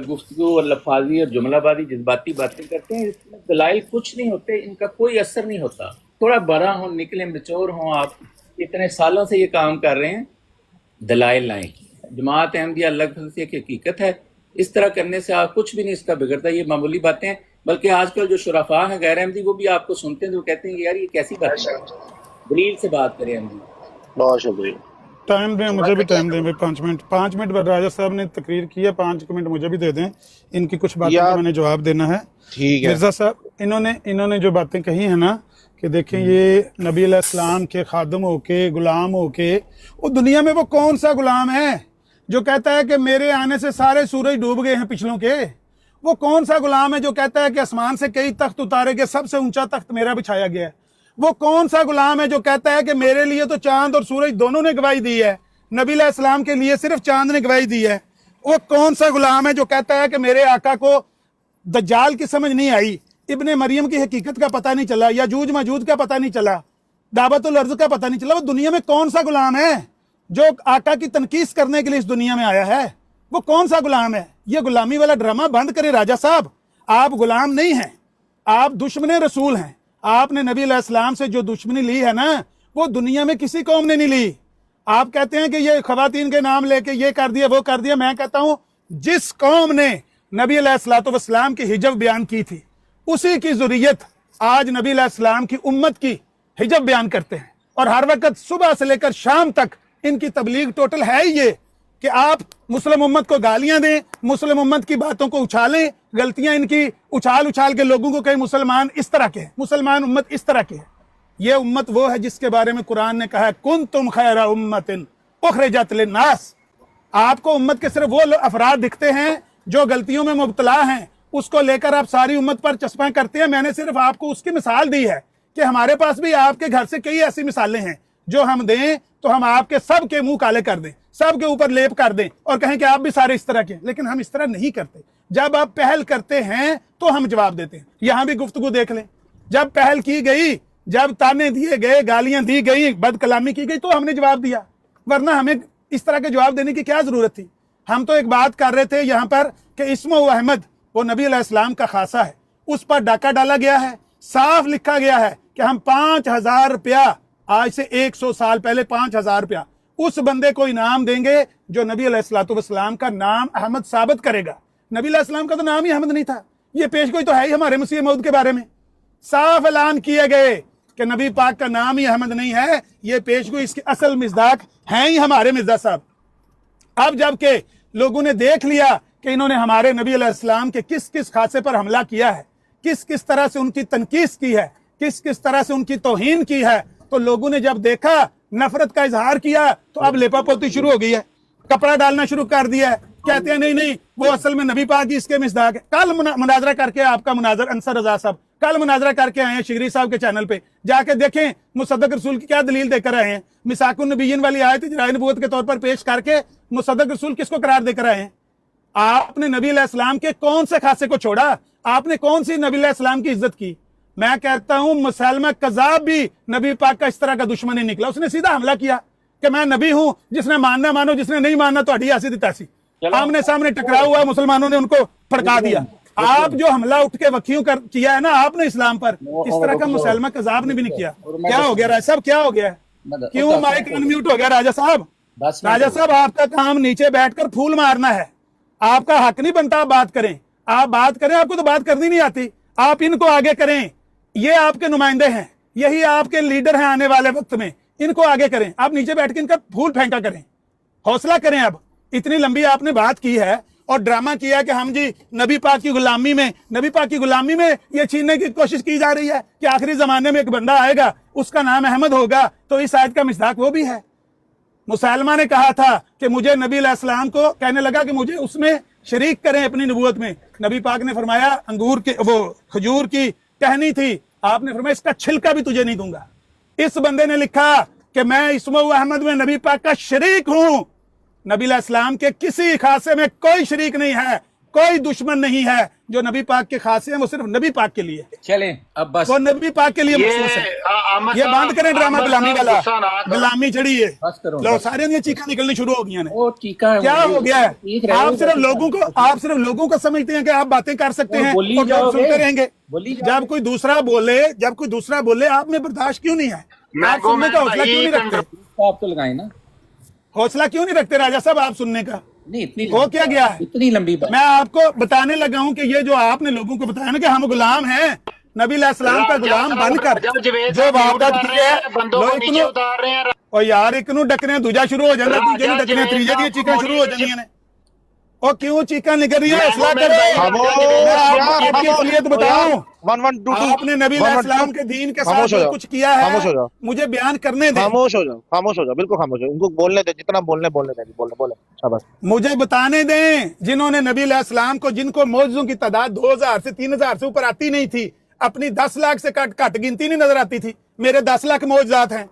گفتگو اور لفاظی اور جملہ بازی جذباتی باتیں کرتے ہیں، اس میں دلائل کچھ نہیں ہوتے، ان کا کوئی اثر نہیں ہوتا۔ تھوڑا بڑا ہوں، نکلیں، میچور ہوں، آپ اتنے سالوں سے یہ کام کر رہے ہیں، دلائل لائیں۔ جماعت احمدیہ الگ سے ایک حقیقت ہے، اس طرح کرنے سے آپ کچھ بھی نہیں اس کا بگڑتا، یہ معمولی باتیں ہیں۔ بلکہ آج کل جو شرفاء ہیں غیر احمدی وہ بھی آپ کو سنتے ہیں تو کہتے ہیں کہ یار یہ کیسی بات ہے، دلیل سے بات کریں احمدی۔ بہت شکریہ۔ ٹائم دیں، مجھے بھی ٹائم دیں، 5 منٹ راجہ صاحب نے تقریر کی ہے، 5 منٹ مجھے بھی دے دیں، ان کی کچھ باتوں کا میں نے جواب دینا ہے۔ ٹھیک ہے مرزا صاحب، انہوں نے جو باتیں کہی ہیں نا کہ دیکھیں یہ نبی علیہ السلام کے خادم ہو کے، غلام ہو کے، وہ دنیا میں وہ کون سا غلام ہے جو کہتا ہے کہ میرے آنے سے سارے سورج ڈوب گئے ہیں پچھلوں کے؟ وہ کون سا غلام ہے جو کہتا ہے کہ آسمان سے کئی تخت اتارے گئے، سب سے اونچا تخت میرا بچھایا گیا ہے؟ वो कौन सा गुलाम है जो कहता है कि मेरे लिए तो चांद और सूरज दोनों ने गवाही दी है, नबी अलैहिस्सलाम के लिए सिर्फ चांद ने गवाही दी है? वो कौन सा गुलाम है जो कहता है कि मेरे आका को दज्जाल की समझ नहीं आई, इब्ने मरियम की हकीकत का पता नहीं चला, याजूज माजूज का पता नहीं चला, दावतुल अर्ज का पता नहीं चला? वो दुनिया में कौन सा गुलाम है जो आका की तनकीस करने के लिए इस दुनिया में आया है? वो कौन सा गुलाम है? ये गुलामी वाला ड्रामा बंद करें राजा साहब। आप गुलाम नहीं हैं, आप दुश्मन रसूल हैं। आपने नबी अलैहिस्सलाम से जो दुश्मनी ली है ना, वो दुनिया में किसी कौम ने नहीं ली। आप कहते हैं कि ये खवातीन के नाम लेके ये कर दिया वो कर दिया। मैं कहता हूं जिस कौम ने नबी अलैहिस्सलाम की हिजब बयान की थी, उसी की ज़ुर्रियत आज नबी अलैहिस्सलाम की उम्मत की हिजब बयान करते हैं। और हर वक्त सुबह से लेकर शाम तक इनकी तबलीग टोटल है ही ये कि आप मुस्लिम उम्मत को गालियां दें, मुस्लिम उम्मत की बातों को उछालें, गलतियां इनकी उछाल उछाल के लोगों को कहें मुसलमान इस तरह के हैं, मुसलमान उम्मत इस तरह के है। ये उम्मत वो है जिसके बारे में कुरान ने कहा है कुंतुम खैरा उम्मतिन उखरिजत लिन्नास। आपको उम्मत के सिर्फ वो अफराद दिखते हैं जो गलतियों में मुब्तला हैं, उसको लेकर आप सारी उम्मत पर चस्पा करते हैं। मैंने सिर्फ आपको उसकी मिसाल दी है कि हमारे पास भी आपके घर से कई ऐसी मिसालें हैं जो हम दें तो हम आपके सब के मुंह काले कर दें, सब के ऊपर लेप कर दें और कहें कि आप भी सारे इस तरह के। लेकिन हम इस तरह नहीं करते। जब आप पहल करते हैं तो हम जवाब देते हैं। यहां भी गुफ्तगू देख लें, जब पहल की गई, जब ताने दिए गए, गालियां दी गई, बदकलामी की गई तो हमने जवाब दिया, वरना हमें इस तरह के जवाब देने की क्या जरूरत थी? हम तो एक बात कर रहे थे यहाँ पर कि इस्मो अहमद वो नबी अलैहिस्सलाम का खासा है, उस पर डाका डाला गया है, साफ लिखा गया है कि हम 5,000 रुपया, आज से 100 साल पहले 5,000 रुपया उस बंदे को इनाम देंगे जो नबी अलैहिस्सलाम का नाम अहमद साबित करेगा। नबी अलैहिस्सलाम का तो नाम ही अहमद नहीं था। ये पेशगोई तो है ही हमारे मसीह मौद के बारे में, साफ ऐलान किए गए कि नबी पाक का नाम ही अहमद नहीं है। ये पेशगोई इसके असल मिज़दाक हैं ही हमारे मिर्जा साहब। अब जबकि लोगों ने देख लिया कि इन्होंने हमारे नबी अलैहिस्सलाम के किस किस खासे पर हमला किया है, किस किस तरह से उनकी तनकीस की है, किस किस तरह से उनकी तौहीन की है, तो लोगों ने जब देखा, नफरत का इजहार किया, तो अब लेपापोती शुरू हो गई है, कपड़ा डालना शुरू कर दिया है। कहते हैं नहीं नहीं वो असल में नबी पाक ही इसके मिसदाक है। कल मुनाजरा करके आपका मुनाजर अंसर रजा साहब कल मुनाजरा करके आए हैं शिगरी साहब के चैनल पे, जाके देखें मुसद्दक रसूल की क्या दलील देकर आए हैं। मिसाकुन नबीयीन वाली आयत इजराई नबूवत के तौर पर पेश करके मुसद्दक रसूल किसको करार देकर आए हैं? आपने नबी अलैहिस्सलाम के कौन से खासे को छोड़ा? आपने कौन सी नबी अलैहिस्सलाम की इज्जत की? मैं कहता हूं मुसलमा कज़ाब भी नबी पाक का इस तरह का दुश्मन नहीं निकला। उसने सीधा हमला किया कि मैं नबी हूं, जिसने मानना मानो, जिसने नहीं मानना तो हड्डी ऐसी तैसी। आमने सामने टकराव हुआ, मुसलमानों ने उनको फड़का दिया। आप जो हमला उठ के वकीयों कर किया है ना आपने इस्लाम पर, इस तरह का मुसलमा कज़ाब ने भी नहीं किया। क्या हो गया राजा साहब, क्या हो गया? क्यों माइक अनम्यूट हो गया राजा साहब? राजा साहब आपका काम नीचे बैठकर फूल मारना है, आपका हक नहीं बनता आप बात करें। आप बात करें, आपको तो बात करनी नहीं आती, आप इनको आगे करें। ये आपके नुमाइंदे हैं, यही आपके लीडर हैं आने वाले वक्त में, इनको आगे करें। आप नीचे बैठ के इनका फूल फेंका करें, हौसला करें। अब इतनी लंबी आपने बात की है और ड्रामा किया कि हम जी नबी पाक की गुलामी में, नबी पाक की गुलामी में ये छीनने की कोशिश की जा रही है कि आखिरी जमाने में एक बंदा आएगा उसका नाम अहमद होगा, तो इस आयत का मिसदाक वो भी है। मुसलमा ने कहा था कि मुझे नबी अलैहिस्सलाम को कहने लगा कि मुझे उसमें शरीक करें अपनी नबूवत में। नबी पाक ने फरमाया अंगूर के वो खजूर की टहनी थी, आपने फरमाया इसका छिलका भी तुझे नहीं दूंगा। इस बंदे ने लिखा कि मैं इस्मो अहमद में नबी पाक का शरीक हूं। नबी अलैहिस्सलाम के किसी खासे में कोई शरीक नहीं है, कोई दुश्मन नहीं है। जो नबी पाक के खासे हैं वो सिर्फ नबी पाक के लिए। चलें अब बस, वो नबी पाक के लिए मखसूस है। ये बंद करें ड्रामा गुलामी वाला, गुलामी चढ़ी है। लो सारे ये चीखा निकलनी शुरू हो गई हैं। क्या हो गया है? आप सिर्फ लोगों को समझते हैं कि आप बातें कर सकते हैं और लोग सुनते रहेंगे। जब कोई दूसरा बोले आप में बर्दाश्त क्यों नहीं है? आप सुनने का हौसला क्यों नहीं रखते? आप तो लगाए ना, हौसला क्यों नहीं रखते राजा साहब आप सुनने का? नहीं इतनी हो क्या गया है? इतनी लंबी बात मैं आपको बताने लगा हूं कि ये जो आपने लोगों को बताया ना कि हम गुलाम हैं, नबी अलैहिस्सलाम का गुलाम बनकर जो वारदात की है, और यार एक नू डकने दूजा शुरू हो जाता, दूजे नू डकने तीजे दी चीखां शुरू हो जांदियां ने। और क्यों चीखां निकल रही है? हौसला करो। आपकी असलियत बताऊं, आपने नबी अलैहिस्सलाम के दीन के साथ जो कुछ किया है मुझे बयान करने दे। खामोश हो जाओ, बिल्कुल खामोश हो जाओ। इनको बोलने दे, जितना बोलने दें, बोले शाबाश। मुझे बताने दें जिन्होंने नबी अलैहिस्सलाम को, जिनको मौजूदों की तादाद 2000 से 3000 से ऊपर आती नहीं थी, अपनी 10 लाख से घट गिनती नहीं नजर आती थी, मेरे 10 लाख मौजूदात हैं।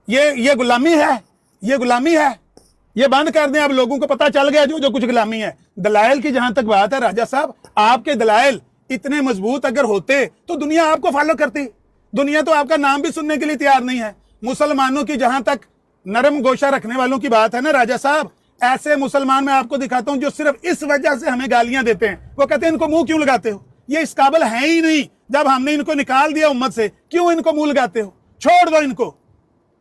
ये गुलामी है, ये गुलामी है। ये बंद कर दें, अब लोगों को पता चल गया जो जो कुछ गुलामी है। दलाइल की जहां तक बात है राजा साहब, आपके दलाइल इतने मजबूत अगर होते तो दुनिया आपको फॉलो करती। दुनिया तो आपका नाम भी सुनने के लिए तैयार नहीं है। मुसलमानों की जहां तक नरम गोशा रखने वालों की बात है ना राजा साहब, ऐसे मुसलमान मैं आपको दिखाता हूं जो सिर्फ इस वजह से हमें गालियां देते हैं। वो कहते हैं इनको मुंह क्यों लगाते हो, ये इस काबिल है ही नहीं। जब हमने इनको निकाल दिया उम्मत से, क्यों इनको मुंह लगाते हो, छोड़ दो इनको।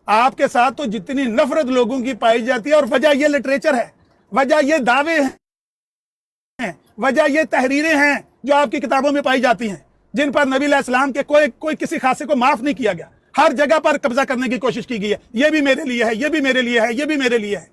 आपके साथ तो जितनी नफरत लोगों की पाई जाती है, और वजह ये लिटरेचर है, वजह ये दावे हैं, वजह ये तहरीरें हैं जो आपकी किताबों में पाई जाती हैं, जिन पर नबी अलैहिस्सलाम के कोई किसी खासे को माफ नहीं किया गया। हर जगह पर कब्जा करने की कोशिश की गई है। ये भी मेरे लिए है, ये भी मेरे लिए है, ये भी मेरे लिए है।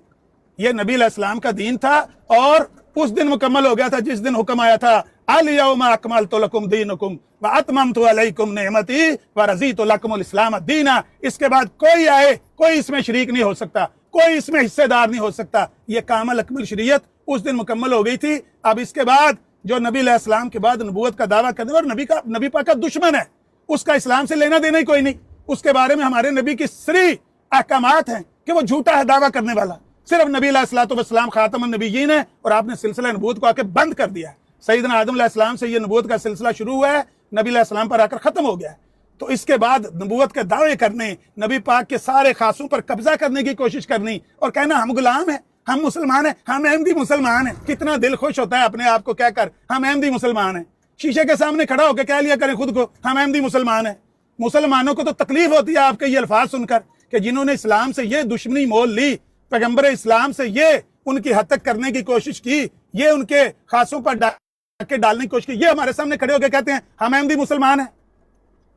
ये नबी अलैहिस्सलाम का दीन था, और उस दिन मुकम्मल हो गया था जिस दिन हुक्म आया था, अल-यौमा अकमलतु लकुम दीनकुम व अतममतु अलैकुम निअमती व रज़ीतु लकुमुल इस्लाम दीना। इसके बाद कोई आए, कोई इसमें शरीक नहीं हो सकता, कोई इसमें हिस्सेदार नहीं हो सकता। ये कामल अकमल शरीयत उस दिन मुकम्मल हो गई थी। अब इसके बाद जो नबी अलैहिस्सलाम के बाद नबूवत का दावा करने और नबी पाक का दुश्मन है, उसका इस्लाम से लेना देना ही कोई नहीं। उसके बारे में हमारे नबी की सरी अहकामात हैं कि वो झूठा है दावा करने वाला। सिर्फ नबी अलैहिस्सलाम खातमुन नबिय्यीन है, और आपने सिलसिला नबूवत को आके बंद कर दिया है। सैयदना आदम अलैहिस्सलाम से ये नबूवत का सिलसिला शुरू हुआ है, नबी अलैहिस्सलाम पर आकर खत्म हो गया है। तो इसके बाद नबूवत के दावे करने, नबी पाक के सारे खासों पर कब्जा करने की कोशिश करनी, और कहना हम गुलाम हैं, हम मुसलमान हैं, हम अहमदी मुसलमान हैं। कितना दिल खुश होता है अपने आप को कहकर हम अहमदी मुसलमान हैं। शीशे के सामने खड़ा होकर कह लिया करें खुद को हम अहमदी मुसलमान हैं। मुसलमानों को तो तकलीफ होती है आपके ये अल्फाज सुनकर कि जिन्होंने इस्लाम से ये दुश्मनी मोल ली, पैगंबर इस्लाम से ये उनकी हद तक करने की कोशिश की, ये उनके खासों पर डाके डालने की कोशिश की, ये हमारे सामने खड़े होकर कहते हैं हम अहमदी मुसलमान हैं।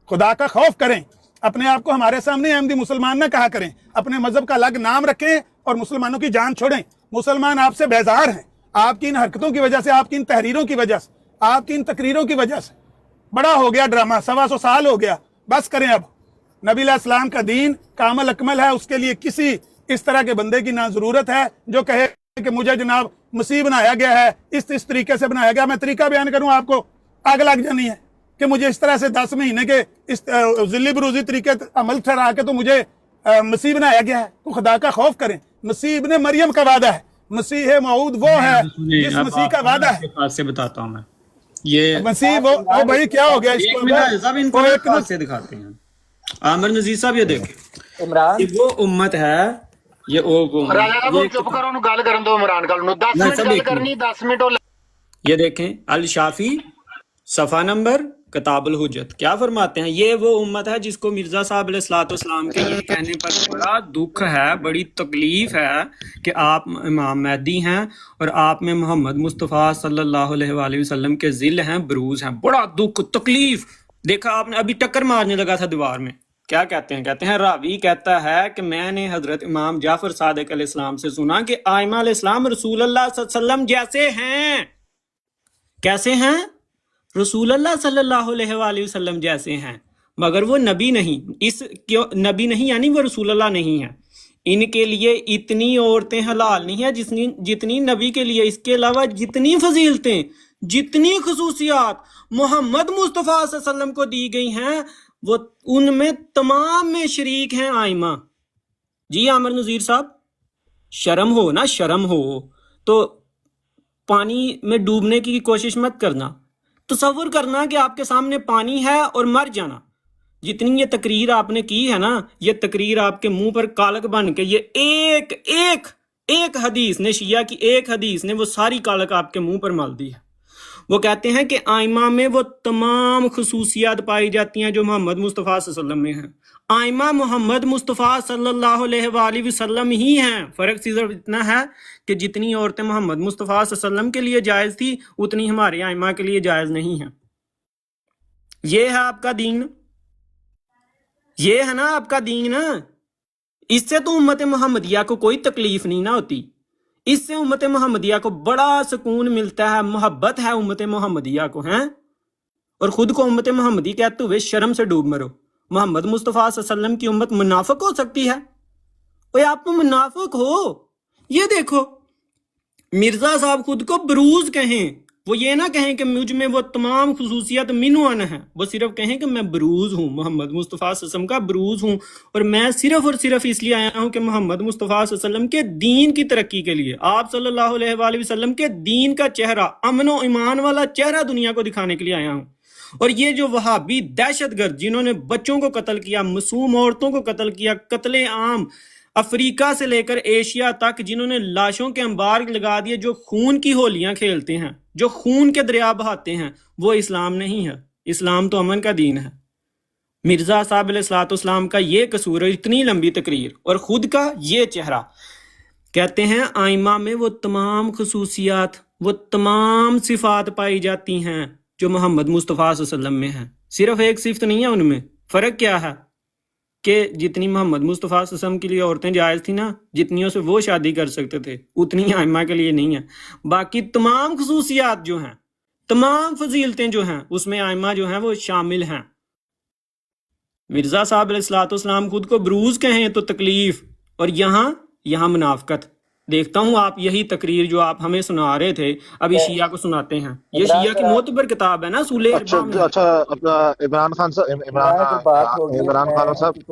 खुदा का खौफ करें, अपने आप को हमारे सामने अहमदी मुसलमान न कहा करें, अपने मजहब का अलग नाम रखें और मुसलमानों की जान छोड़ें। मुसलमान आपसे बेजार हैं, आपकी इन हरकतों की वजह से, आपकी इन तहरीरों की वजह से, आपकी इन तकरीरों की वजह से। बड़ा हो गया ड्रामा, 125 साल हो गया, बस करें अब। नबी अलैहिस्सलाम का दीन कामल अकमल है, उसके लिए किसी इस तरह के बंदे की ना जरूरत है जो कहे कि मुझे जनाब मसीह बनाया गया है, इस तरीके से बनाया गया। मैं तरीका बयान करूं आपको, आग लग जानी है कि मुझे इस तरह से 10 महीने के इस जिल्ली बरूजी तरीके अमल ठहरा के तो मुझे मसीह बनाया गया है। तो खुदा का खौफ करें। मसीह इब्ने मरियम का वादा है, मसीह मऊद वो है जिस मसीह का वादा है। से बताता हूँ मैं, ये मसीह वो भाई क्या हो गया इसको से दिखाते हैं। आमिर नजीर साहब ये देखें, इमरान ये वो उम्मत है, ये चुप करो, गल करन दो इमरान गल 10 मिनट गल करनी, 10 मिनट। ये देखें अल शाफी सफ़ा नंबर किताबुल हुज्जत क्या फरमाते हैं। ये वो उम्मत है जिसको मिर्जा साहब अलैहिस्सलाम के ये कहने पर बड़ा दुख है, बड़ी तकलीफ है कि आप इमाम महदी हैं और आप में मोहम्मद मुस्तफ़ा सल्लल्लाहु अलैहि वसल्लम के ज़िल हैं, बरूज हैं। बड़ा दुख, तकलीफ। देखा आपने, अभी टक्कर मारने लगा था दीवार में। क्या कहते हैं? कहते हैं रावी कहता है कि मैंने हजरत इमाम जाफर सादिक अलैहिस्सलाम से सुना कि आइमा अलैहिस्सलाम रसूल अल्लाह सल्लल्लाहु अलैहि वसल्लम जैसे हैं। कैसे हैं? रसूल अल्लाह सल्लल्लाहु अलैहि वसल्लम जैसे हैं, मगर वो नबी नहीं। इस क्यों नबी नहीं, यानी वो रसूल अल्लाह नहीं है। इनके लिए इतनी औरतें हलाल नहीं है जितनी नबी के लिए। इसके अलावा जितनी फजीलतें, जितनी खसूसियात मोहम्मद मुस्तफ़ा सल्लल्लाहु अलैहि वसल्लम को दी गई हैं, वो उनमें तमाम में शरीक हैं आइमा। जी आमिर नज़ीर साहब, शर्म हो ना, शर्म हो तो पानी में डूबने की कोशिश मत करना। तसव्वुर करना कि आपके सामने पानी है और मर जाना। जितनी ये तकरीर आपने की है ना, ये तकरीर आपके मुंह पर कालक बन के, ये एक हदीस ने, शिया की एक हदीस ने वो सारी कालक आपके मुंह पर मल दी है। वो कहते हैं कि आइमा में वो तमाम खसूसियात पाई जाती हैं जो मोहम्मद मुस्तफ़ा सल्लल्लाहु अलैहि वसल्लम में हैं। आइमा मोहम्मद मुस्तफ़ा सल्लल्लाहु अलैहि वसल्लम ही हैं। फ़र्क सिर्फ इतना है कि जितनी औरतें मोहम्मद मुस्तफ़ा सल्लल्लाहु अलैहि वसल्लम के लिए जायज़ थी, उतनी हमारे आइमा के लिए जायज़ नहीं है। ये है आपका दीन, ये है ना आपका दीन। इससे तो उम्मत मोहम्मदिया को कोई तकलीफ नहीं ना होती। इससे उम्मत मोहम्मदिया को बड़ा सुकून मिलता है, मोहब्बत है उम्मत मोहम्मदिया को, हैं। और खुद को उम्मत मोहम्मदी कहते हुए शर्म से डूब मरो। मोहम्मद मुस्तफ़ा सल्लल्लाहु अलैहि वसल्लम की उम्मत मुनाफिक हो सकती है? ओए आप तो मुनाफिक हो। ये देखो, मिर्जा साहब खुद को बरूज कहें, وہ یہ نہ کہیں کہ مجھ میں وہ تمام خصوصیت منوان ہیں، وہ صرف کہیں کہ میں بروز ہوں، محمد مصطفیٰ صلی اللہ علیہ وسلم کا بروز ہوں، اور میں صرف اور صرف اس لیے آیا ہوں کہ محمد مصطفیٰ صلی اللہ علیہ وسلم کے دین کی ترقی کے لیے، آپ صلی اللہ علیہ وآلہ وسلم کے دین کا چہرہ، امن و ایمان والا چہرہ دنیا کو دکھانے کے لیے آیا ہوں۔ اور یہ جو وہابی دہشت گرد جنہوں نے بچوں کو قتل کیا، معصوم عورتوں کو قتل کیا، قتل عام افریقہ سے لے کر ایشیا تک، جنہوں نے لاشوں کے انبار لگا دیے، جو خون کی ہولیاں کھیلتے ہیں، جو خون کے دریا بہاتے ہیں، وہ اسلام نہیں ہے۔ اسلام تو امن کا دین ہے۔ مرزا صاحب علیہ الصلوۃ والسلام کا یہ قصور ہے، اتنی لمبی تقریر، اور خود کا یہ چہرہ۔ کہتے ہیں آئمہ میں وہ تمام خصوصیات، وہ تمام صفات پائی جاتی ہیں جو محمد مصطفیٰ صلی اللہ علیہ وسلم میں ہیں۔ صرف ایک صفت نہیں ہے ان میں۔ فرق کیا ہے کہ جتنی محمد مصطفیٰ صلی اللہ علیہ وسلم کے لیے عورتیں جائز تھیں نا، جتنیوں سے وہ شادی کر سکتے تھے، اتنی آئمہ کے لیے نہیں ہے۔ باقی تمام خصوصیات جو ہیں، تمام فضیلتیں جو ہیں، اس میں آئمہ جو ہیں وہ شامل ہیں۔ مرزا صاحب علیہ الصلوۃ والسلام خود کو بروز کہیں تو تکلیف، اور یہاں منافقت۔ دیکھتا ہوں آپ یہی تقریر جو آپ ہمیں سنا رہے تھے ابھی شیعہ کو سناتے ہیں۔ یہ شیعہ کی معتبر کتاب ہے نا، اصول اربعہ میں۔ اچھا اپنا عمران خان صاحب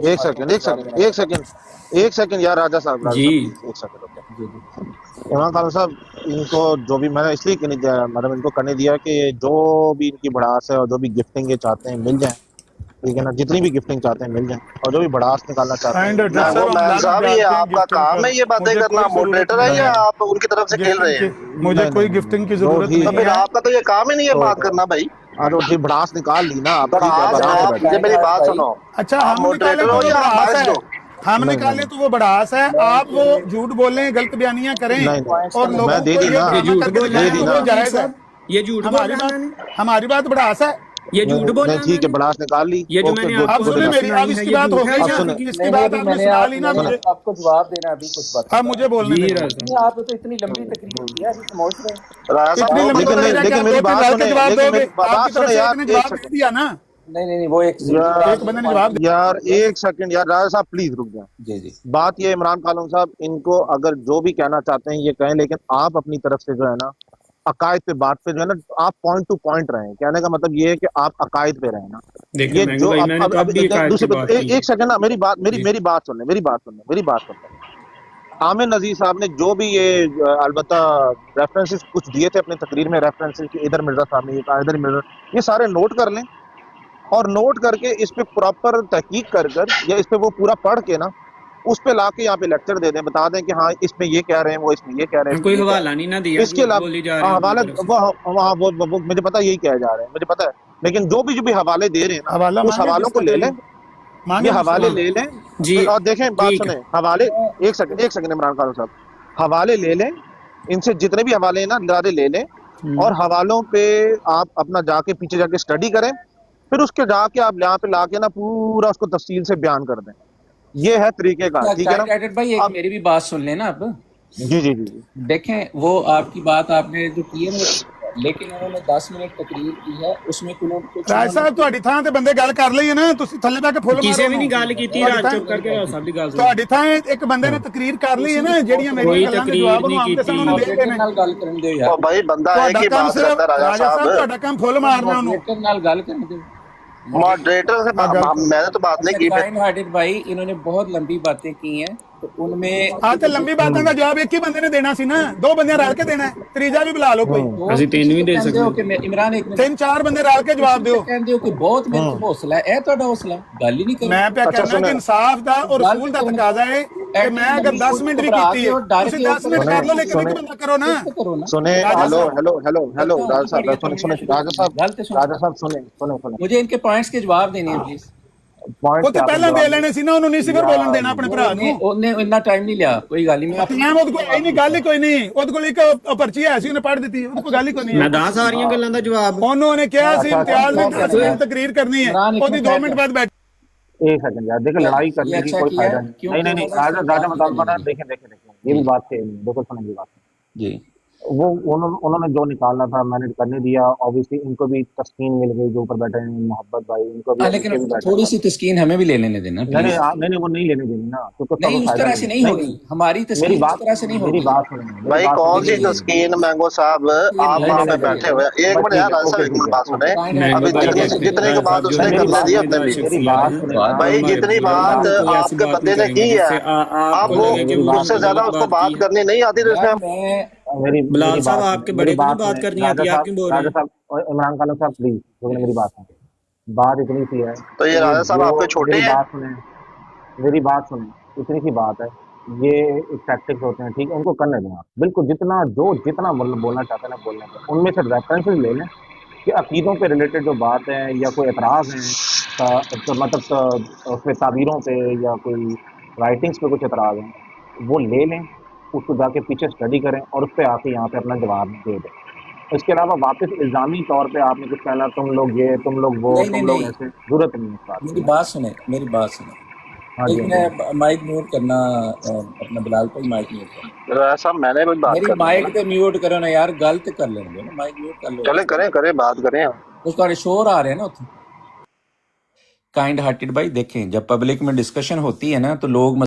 ایک سیکنڈ یار راجہ صاحب جی ایک سیکنڈ عمران خان صاحب، ان کو جو بھی میں نے اس لیے ان کو کرنے دیا کہ جو بھی ان کی بڑاس ہے اور جو بھی گفٹنگ یہ چاہتے ہیں مل جائیں، ٹھیک ہے نا، جتنی بھی گفٹنگ چاہتے ہیں مل جائیں، اور جو بھی بڑاس نکالنا چاہتے ہیں۔ وہ مین صاحب یہ آپ کا کام ہے یہ باتیں کرنا، موڈریٹر ہے یا آپ ان کی طرف سے کھیل رہے ہیں؟ مجھے کوئی گفٹنگ کی ضرورت تو نہیں پھر ہے۔ آپ کا تو یہ کام ہی نہیں ہے بات کرنا بھائی۔ اور بڑاس نکال لی نا آپ، مجھے میری بات سنو، اچھا آپ ہم نکالے موڈریٹر تو ہو وہ یا بڑاس باعث ہے، ہو؟ ہم نکالے تو وہ بڑاس ہے، آپ وہ جھوٹ بولیں، غلط بیانیاں کریں اور لوگوں میں دے کو دی یہ نا، ڈرامہ کر کے دکھائیں تو وہ جائز ہے۔ یہ جھوٹ بول رہا ہے، ہماری بات بڑاس ہے۔ یہ جھوٹ بول رہا نہیں ہے، ٹھیک ہے، بڑاس نکال لی۔ یہ جو میں نے آپ اب کو سنیں میری، اب اس کی بات ہو گئی نا، اس کی بات آپ نے سنا لی نا، مجھے آپ کو جواب دینا ابھی کچھ بات، اب مجھے بولنے دیں۔ آپ نے تو اتنی لمبی تقریر کی ہے، ابھی سمجھ رہے ہیں؟ راجہ صاحب اتنی لمبی تقریر ہے کہ آپ میری دو تین بات ڈال کے سنیں، جواب دو لیکن گے، میری آپ کی بات طرف سنیں سے یار، ایک نے ایک جواب دے سیکنڈ دیا نا، نہیں وہ ایک ایک بندے نے جواب دیا۔ یار ایک سیکنڈ یار، راجہ صاحب پلیز رک جائیں۔ جی بات یہ عمران خان صاحب، ان کو اگر جو بھی کہنا چاہتے ہیں یہ کہیں، لیکن آپ اپنی طرف سے جو ہے نا عقائد پہ بات پہ جو ہے نا آپ پوائنٹ ٹو پوائنٹ رہیں۔ کہنے کا مطلب یہ ہے کہ آپ عقائد پہ رہیں نا۔ یہ جو ایک سیکنڈ نا، میری بات سن لیں۔ عامر نذیر صاحب نے جو بھی یہ البتہ ریفرنسز کچھ دیے تھے اپنے تقریر میں، ریفرنسز کہ ادھر مرزا صاحب نے یہ کہا، ادھر مرزا، یہ سارے نوٹ کر لیں، اور نوٹ کر کے اس پہ پراپر تحقیق کر یا اس پہ وہ پورا پڑھ کے نا اس پہ لا کے یہاں پہ لیکچر دے دیں، بتا دیں کہ ہاں اس میں یہ کہہ رہے ہیں، وہ اس میں یہ کہہ رہے ہیں، کوئی حوالہ نہیں نہ دیا، اس کے علاوہ حوالہ وہ مجھے پتا یہی کہا جا رہا ہے، مجھے پتا ہے، لیکن جو بھی حوالے دے رہے ہیں نا اس حوالوں کو لے لیں، یہ حوالے لے لیں جی، اور دیکھیں، بات سنیں، حوالے ایک سیکنڈ عمران خان صاحب، حوالے لے لیں، ان سے جتنے بھی حوالے ہیں نا زیادہ لے لیں، اور حوالوں پہ آپ اپنا جا کے پیچھے جا کے اسٹڈی کریں، پھر اس کے جا کے آپ یہاں پہ لا کے نا پورا اس کو تفصیل سے بیان کر دیں۔ یہ ہے طریقے کا، ٹھیک ہے نا؟ بھائی ایک میری بھی بات سن لیں نا اب۔ جی دیکھیں وہ آپ کی بات آپ نے جو کی ہے نا، لیکن انہوں نے 10 منٹ تقریر کی ہے، اس میں راج صاحب تہاڈی تھاں تے بندے گل کر لئی ہے نا، تسی تھلے بیٹھ کے فل مارو، کسی بھی نہیں گل کیتی، راج چپ کر کے سب دی گل سن۔ تہاڈی تھاں ایک بندے نے تقریر کر لی ہے نا، جیڑیاں میری گلاں دے جواب انہوں آمدے سن انہوں نے دے دینے۔ نال گل کرن دیو یار، او بھائی بندہ ہے کہ بات کرتا ہے راجہ صاحب، تہاڈا کام فل مارنا انہوں۔ موڈریٹر نال گل کرن دیو۔ موڈریٹر سے میں نے تو بات نہیں کی۔ کائنڈ ہارٹڈ بھائی انہوں نے بہت لمبی باتیں کی ہیں، تو ان میں تے لمبی باتوں کا جواب ایک ہی بندے نے دینا سی نا، دو بندے رل کے دینا ہے، تیجا بھی بلا لو کوئی، ਅਸੀਂ ਤਿੰਨ ਵੀ ਦੇ ਸਕਦੇ ہو کہ عمران ایک منٹ تین چار بندے رل کے جواب دیو۔ کہندے ہو کہ بہت میرے کو حوصلہ ہے، اے تہاڈا حوصلہ گل ہی نہیں کرو۔ میں پہ کہنا کہ انصاف دا اور رسول دا تقاضا ہے کہ میں اگر 10 منٹ بھی کیتی ہے تسی 10 منٹ کر لو، لیکن ایک بندہ کرو نا۔ سنیں، ہیلو راجہ صاحب، سنیں راجہ صاحب سنیں، مجھے ان کے پوائنٹس کے جواب دینے ہیں پلیز۔ وہ تے پہلا دے لینے سی نا، انہوں نہیں سی پھر بولن دینا اپنے بھرا نوں۔ انہیں اتنا ٹائم نہیں لیا، کوئی گل نہیں۔ ٹائم اود کوئی نہیں، گل ہی کوئی نہیں، اود کوئی ایک پرچی ہے سی انہیں پڑھ دیتی، اود کوئی گل ہی کوئی نہیں۔ میں دس ساریاں گلاں دا جواب انہوں نے کہا سی امتیاز نے 10 منٹ تقریر کرنی ہے، اودی 2 منٹ بعد بیٹھ۔ ایک سیکنڈ یار، دیکھیں لڑائی کرنے کی کوئی فائدہ نہیں، راجہ مطالبہ نا، دیکھیں یہ بھی بات ہے، دیکھو سنیں یہ بات جی वो उन्होंने जो निकालना था मैंने करने दिया। ऑब्वियसली इनको भी तस्कीन मिल गई, जो ऊपर बैठे हैं मोहब्बत भाई, इनको भी लेकिन उनके भी बैठे थोड़ी हैं। सी तस्कीन हमें भी ले लेने देना नहीं प्लीज। नहीं वो नहीं लेने देनी ना, तो नहीं, उस तरह से नहीं होगी हमारी मेरी तस्कीन, बात उस तरह से नहीं मेरी होगी। बात सुने भाई कौन सी तस्कीन मैंगो साहब, आप वहाँ पे बैठे हुए हैं। एक मिनट यार राजा साहब, एक मिनट बात सुने। अभी जितनी की बात उसने करने दी अपने लिए, भाई जितनी बात आपके बंदे ने की है, आप वो उससे ज्यादा उसको बात करनी नहीं आती तो इसमें बिलाल साहब आपके बड़े को बात करनी आती है, आप क्यों बोल रहे राजा हैं? साहब और इमरान खान साहब प्लीज मेरी बात सुने। बात इतनी सी है, तो ये राजा साहब आपके छोटे हैं। मेरी बात सुने, इतनी सी बात है। ये एक टैक्टिक्स होते हैं, ठीक है, उनको करने दें आप। बिल्कुल जितना बोलना चाहते हैं ना बोलने दें। उनमें से रेफरेंसेस ले लें कि अकीदों पे रिलेटेड जो बात है या कोई एतराज़ है, तो मतलब उसमें ताबीरों पे या कोई राइटिंग्स पे कुछ एतराज़ हैं, वो ले लें, उसको जाके पीछे स्टडी करें और उस पे आके यहाँ पे अपना जवाब दे दें। इसके अलावा वापस इल्ज़ामी तौर पे आपने कुछ कहना, तुम लोग ये, तुम लोग वो, तुम लोग ऐसे, जरूरत नहीं है इस बात की। मेरी बात सुने, मेरी बात सुने। हाँ जी, एक मैं माइक म्यूट करना, अपना बिलाल पे माइक म्यूट करना। राजा साहब मैंने भी बात मेरी करनी माइक है। पे म्यूट करो ना यार, गलत कर लेंगे ना, माइक म्यूट कर लो। चले करें बात करें। उसका शोर आ रहे हैं ना उत्थे। काइंड हार्टेड भाई, देखें जब पब्लिक में डिस्कशन होती है ना तो लोग